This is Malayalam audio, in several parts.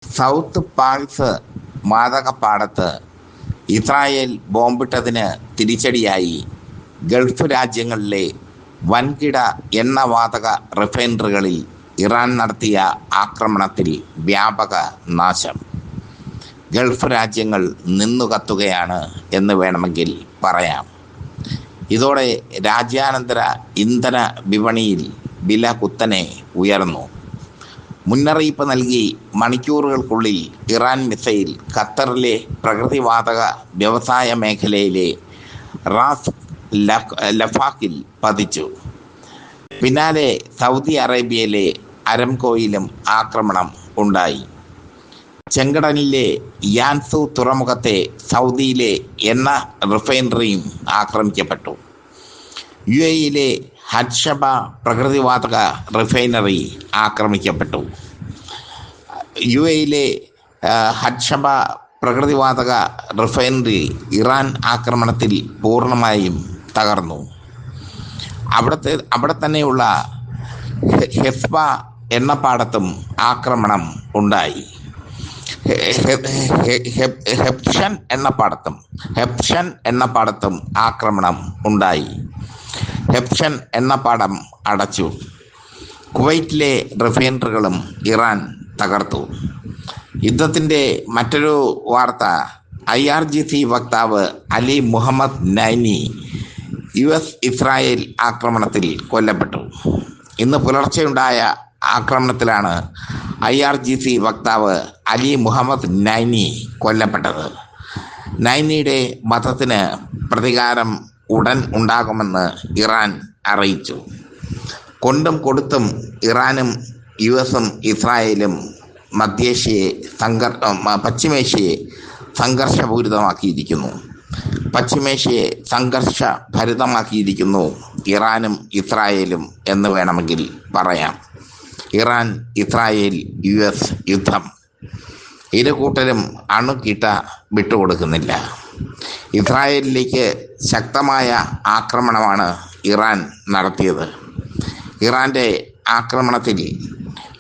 സൗത്ത് പാൾസ് വാതകപ്പാടത്ത് ഇസ്രായേൽ ബോംബിട്ടതിന് തിരിച്ചടിയായി ഗൾഫ് രാജ്യങ്ങളിലെ വൻകിട എണ്ണവാതക റിഫൈനറികളിൽ ഇറാൻ നടത്തിയ ആക്രമണത്തിൽ വ്യാപക നാശം. ഗൾഫ് രാജ്യങ്ങൾ നിന്നുകത്തുകയാണ് എന്ന് വേണമെങ്കിൽ പറയാം. ഇതോടെ രാജ്യാനന്തര ഇന്ധന വിപണിയിൽ വില കുത്തനെ ഉയർന്നു. മുന്നറിയിപ്പ് നൽകി മണിക്കൂറുകൾക്കുള്ളിൽ ഇറാൻ മിസൈൽ ഖത്തറിലെ പ്രകൃതിവാതക വ്യവസായ മേഖലയിലെ റാസ് ലഫാക്കിൽ പതിച്ചു. പിന്നാലെ സൗദി അറേബ്യയിലെ അരംകോയിലും ആക്രമണം ഉണ്ടായി. ചെങ്കടലിലെ യാൻസു തുറമുഖത്തെ സൗദിയിലെ എണ്ണ റിഫൈനറിയും ആക്രമിക്കപ്പെട്ടു. UAEയിലെ ഹഡ്ഷബ പ്രകൃതിവാതക റിഫൈനറി ആക്രമിക്കപ്പെട്ടു. UAEയിലെ ഹഡ്ഷബ പ്രകൃതിവാതക റിഫൈനറി ഇറാൻ ആക്രമണത്തിൽ പൂർണ്ണമായും തകർന്നു. അവിടെ തന്നെയുള്ള ഹെസ്ബ എണ്ണപ്പാടത്തും ആക്രമണം ഉണ്ടായി. ഹെപ്ഷൻ എണ്ണപ്പാടത്തും ആക്രമണം ഉണ്ടായി. ഹെപ്ഷൻ എണ്ണപ്പാടം അടച്ചു. കുവൈറ്റിലെ റിഫൈനറികളും ഇറാൻ തകർത്തു. യുദ്ധത്തിൻ്റെ മറ്റൊരു വാർത്ത, IRGC വക്താവ് അലി മുഹമ്മദ് നൈനി US ഇസ്രായേൽ ആക്രമണത്തിൽ കൊല്ലപ്പെട്ടു. ഇന്ന് പുലർച്ചെയുണ്ടായ ആക്രമണത്തിലാണ് IRGC വക്താവ് അലി മുഹമ്മദ് നൈനി കൊല്ലപ്പെട്ടത്. നൈനിയുടെ വധത്തിന് പ്രതികാരം ഉടൻ ഉണ്ടാകുമെന്ന് ഇറാൻ അറിയിച്ചു. കൊണ്ടും കൊടുത്തും ഇറാനും US-ഉം ഇസ്രായേലും പശ്ചിമേഷ്യയെ സംഘർഷഭരിതമാക്കിയിരിക്കുന്നു ഇറാനും ഇസ്രായേലും എന്ന് വേണമെങ്കിൽ പറയാം. ഇറാൻ ഇസ്രായേൽ US യുദ്ധം ഇരു കൂട്ടരും അണുകിട്ട വിട്ടുകൊടുക്കുന്നില്ല. ഇസ്രായേലിലേക്ക് ശക്തമായ ആക്രമണമാണ് ഇറാൻ നടത്തിയത്. ഇറാൻ്റെ ആക്രമണത്തിൽ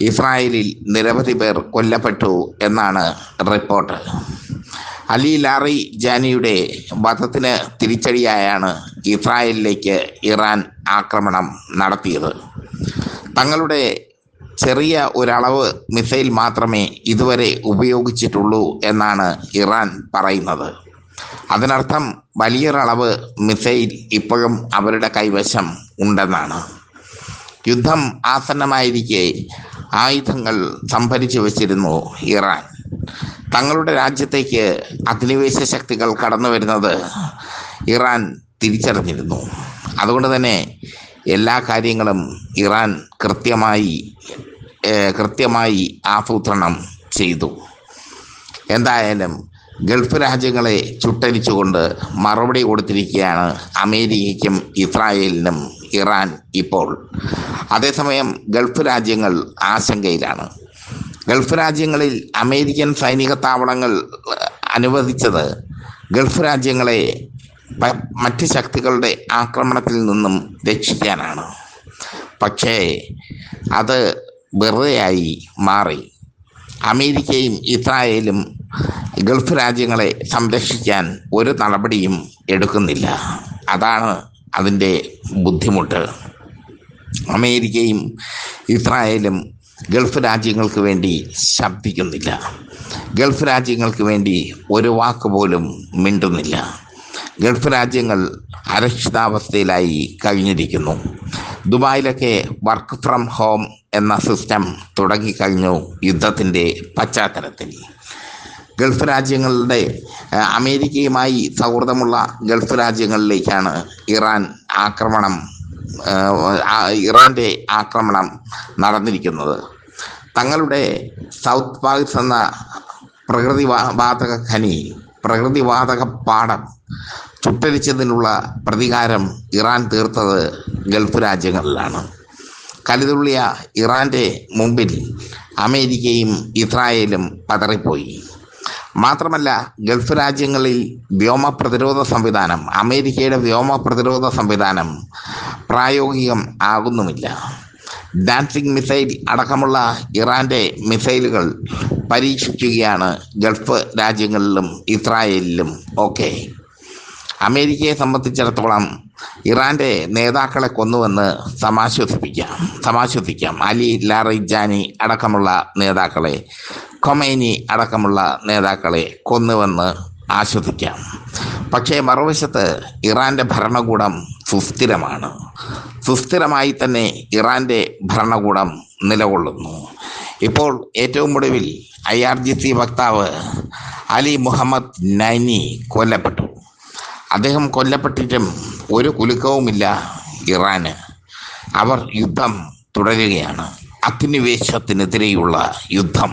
ഇസ്രായേലിൽ നിരവധി പേർ കൊല്ലപ്പെട്ടു എന്നാണ് റിപ്പോർട്ട്. അലി ലാറി ജാനിയുടെ വധത്തിന് തിരിച്ചടിയായാണ് ഇസ്രായേലിലേക്ക് ഇറാൻ ആക്രമണം നടത്തിയത്. തങ്ങളുടെ ചെറിയ ഒരളവ് മിസൈൽ മാത്രമേ ഇതുവരെ ഉപയോഗിച്ചിട്ടുള്ളൂ എന്നാണ് ഇറാൻ പറയുന്നത്. അതിനർത്ഥം വലിയൊരളവ് മിസൈൽ ഇപ്പോഴും അവരുടെ കൈവശം ഉണ്ടെന്നാണ്. യുദ്ധം ആസന്നമായിരിക്കെ ആയുധങ്ങൾ സംഭരിച്ചു വച്ചിരുന്നു ഇറാൻ. തങ്ങളുടെ രാജ്യത്തേക്ക് അധിനിവേശ ശക്തികൾ കടന്നു വരുന്നത് ഇറാൻ തിരിച്ചറിഞ്ഞിരുന്നു. അതുകൊണ്ട് തന്നെ എല്ലാ കാര്യങ്ങളും ഇറാൻ കൃത്യമായി ആസൂത്രണം ചെയ്തു. എന്തായാലും ഗൾഫ് രാജ്യങ്ങളെ ചുട്ടരിച്ചുകൊണ്ട് മറുപടി കൊടുത്തിരിക്കുകയാണ് അമേരിക്കയ്ക്കും ഇസ്രായേലിനും ഇറാൻ ഇപ്പോൾ. അതേസമയം ഗൾഫ് രാജ്യങ്ങൾ ആശങ്കയിലാണ്. ഗൾഫ് രാജ്യങ്ങളിൽ അമേരിക്കൻ സൈനിക താവളങ്ങൾ അനുവദിച്ചത് ഗൾഫ് രാജ്യങ്ങളെ മറ്റ് ശക്തികളുടെ ആക്രമണത്തിൽ നിന്നും രക്ഷിക്കാനാണ്. പക്ഷേ അത് വെറുതെയായി മാറി. അമേരിക്കയും ഇസ്രായേലും ഗൾഫ് രാജ്യങ്ങളെ സംരക്ഷിക്കാൻ ഒരു നടപടിയും എടുക്കുന്നില്ല. അതാണ് അതിൻ്റെ ബുദ്ധിമുട്ട്. അമേരിക്കയും ഇസ്രായേലും ഗൾഫ് രാജ്യങ്ങൾക്ക് വേണ്ടി ശബ്ദിക്കുന്നില്ല. ഗൾഫ് രാജ്യങ്ങൾക്ക് വേണ്ടി ഒരു വാക്ക് പോലും മിണ്ടുന്നില്ല. ഗൾഫ് രാജ്യങ്ങൾ അരക്ഷിതാവസ്ഥയിലായി കഴിഞ്ഞിരിക്കുന്നു. ദുബായിലൊക്കെ വർക്ക് ഫ്രം ഹോം എന്ന സിസ്റ്റം തുടങ്ങിക്കഴിഞ്ഞു. യുദ്ധത്തിൻ്റെ പശ്ചാത്തലത്തിൽ ഗൾഫ് രാജ്യങ്ങളുടെ അമേരിക്കയുമായി സൗഹൃദമുള്ള ഗൾഫ് രാജ്യങ്ങളിലേക്കാണ് ഇറാൻ്റെ ആക്രമണം നടന്നിരിക്കുന്നത്. തങ്ങളുടെ സൗത്ത് പാൾസ് എന്ന പ്രകൃതിവാതക പാടം ചുട്ടരിച്ചതിനുള്ള പ്രതികാരം ഇറാൻ തീർത്തത് ഗൾഫ് രാജ്യങ്ങളിലാണ്. കലിതുള്ളിയ ഇറാൻ്റെ മുമ്പിൽ അമേരിക്കയും ഇസ്രായേലും പതറിപ്പോയി. മാത്രമല്ല, ഗൾഫ് രാജ്യങ്ങളിൽ അമേരിക്കയുടെ വ്യോമ പ്രതിരോധ സംവിധാനം പ്രായോഗികം ആകുന്നുമില്ല. ഡാൻസിംഗ് മിസൈൽ അടക്കമുള്ള ഇറാന്റെ മിസൈലുകൾ പരീക്ഷിക്കുകയാണ് ഗൾഫ് രാജ്യങ്ങളിലും ഇസ്രായേലിലും ഒക്കെ. അമേരിക്കയെ സംബന്ധിച്ചിടത്തോളം ഇറാന്റെ നേതാക്കളെ കൊന്നുവെന്ന് സമാശ്വസിക്കാം. അലി ലാറിജാനി അടക്കമുള്ള നേതാക്കളെ, ഖൊമൈനി അടക്കമുള്ള നേതാക്കളെ കൊന്നുവെന്ന് ആശ്വസിക്കാം. പക്ഷേ മറുവശത്ത് ഇറാന്റെ ഭരണകൂടം സുസ്ഥിരമായി തന്നെ ഇറാന്റെ ഭരണകൂടം നിലകൊള്ളുന്നു. ഇപ്പോൾ ഏറ്റവും ഒടുവിൽ IRGC വക്താവ് അലി മുഹമ്മദ് നൈനി കൊല്ലപ്പെട്ടു. അദ്ദേഹം കൊല്ലപ്പെട്ടിട്ടും ഒരു കുലുക്കവുമില്ല ഇറാന്. അവർ യുദ്ധം തുടരുകയാണ്, അധിനിവേശത്തിനെതിരെയുള്ള യുദ്ധം.